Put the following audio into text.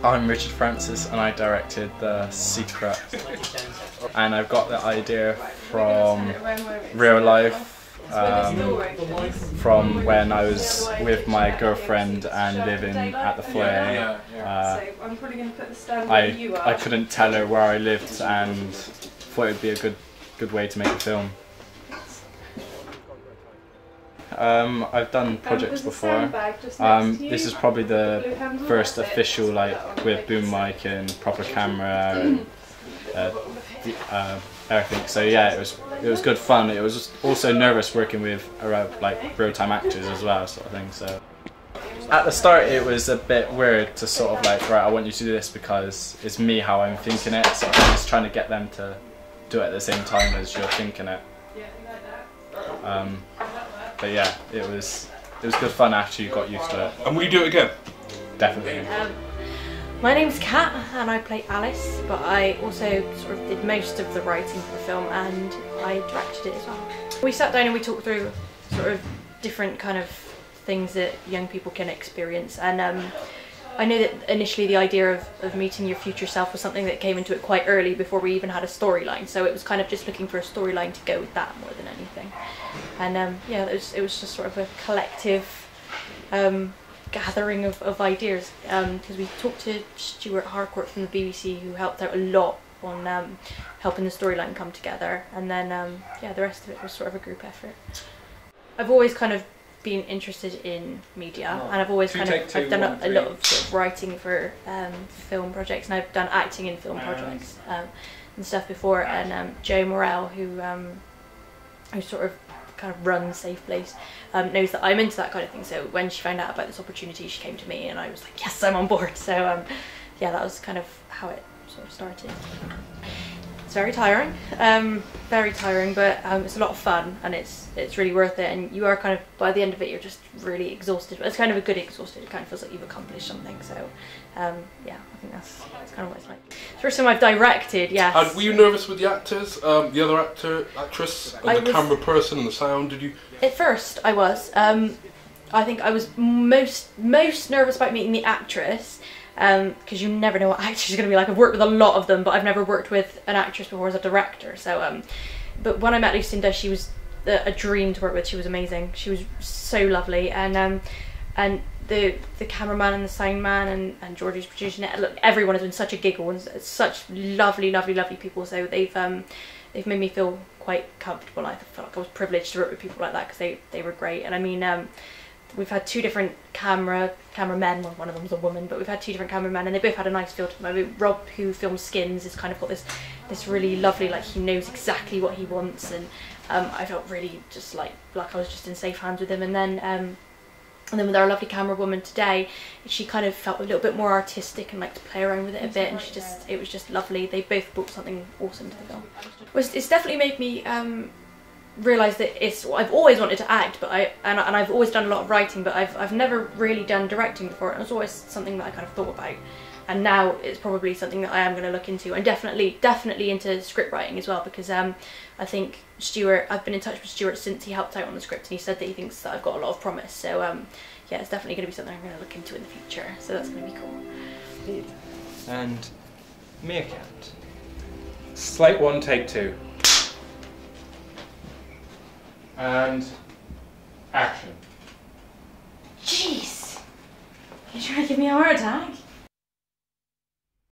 I'm Richard Francis and I directed The Secret. And I've got the idea from real life, from when I was with my girlfriend and living at the foyer. I couldn't tell her where I lived and thought it would be a good way to make a film. I've done projects before. This is probably the first official, like, with boom mic and proper camera and everything. So yeah, it was good fun. It was just also nervous working with like real-time actors as well, sort of thing. So at the start it was a bit weird to sort of like, right, I want you to do this because it's me how I'm thinking it. So I'm just trying to get them to do it at the same time as you're thinking it. But yeah, it was good fun after you got used to it. And will you do it again? Definitely. My name's Kat and I play Alice, but I also sort of did most of the writing for the film and I directed it as well. We sat down and we talked through sort of different kind of things that young people can experience, and I know that initially the idea of meeting your future self was something that came into it quite early before we even had a storyline, so it was kind of just looking for a storyline to go with that more than anything. And yeah, it was just sort of a collective gathering of ideas, because we talked to Stuart Harcourt from the BBC, who helped out a lot on helping the storyline come together, and then yeah, the rest of it was sort of a group effort. I've always kind of been interested in media, and I've always I've done a lot of sort of writing for film projects, and I've done acting in film projects and stuff before. And Jo Morell, who sort of kind of runs Safe Place, knows that I'm into that kind of thing. So when she found out about this opportunity, she came to me, and I was like, yes, I'm on board. So yeah, that was kind of how it sort of started. It's very tiring, but it's a lot of fun, and it's really worth it. And you are kind of, by the end of it, you're just really exhausted. But it's kind of a good exhausted. It kind of feels like you've accomplished something. So yeah, I think that's kind of what it's like. It's the first time I've directed. Yes. And were you nervous with the actors, the other actress, and the camera person, and the sound? Did you? At first, I was. I think I was most nervous about meeting the actress. Because you never know what actors are going to be like. I've worked with a lot of them, but I've never worked with an actress before as a director. So, but when I met Lucinda, she was a dream to work with. She was amazing. She was so lovely, and the cameraman and the sound man and George who's producing it. Look, everyone has been such a giggle and such lovely people. So they've made me feel quite comfortable. I felt like I was privileged to work with people like that because they were great. And I mean, we've had two different cameramen. Well, one of them's a woman, but we've had two different cameramen, and they both had a nice feel to them. I mean, Rob, who films Skins, has kind of got this really lovely, like, he knows exactly what he wants, and I felt really just like I was just in safe hands with him. And then with our lovely camera woman today, she kind of felt a little bit more artistic and liked to play around with it a bit, and it was just lovely. They both brought something awesome to the film. It's definitely made me realised that I've always wanted to act, but I've always done a lot of writing, but I've never really done directing before. It was always something that I kind of thought about, and now it's probably something that I am going to look into, and definitely into script writing as well, because I think I've been in touch with Stuart since he helped out on the script, and he said that he thinks that I've got a lot of promise. So yeah, it's definitely going to be something I'm going to look into in the future. So that's going to be cool. And Meerkat. Slate 1, take 2. And action. Jeez, you trying to give me a heart attack?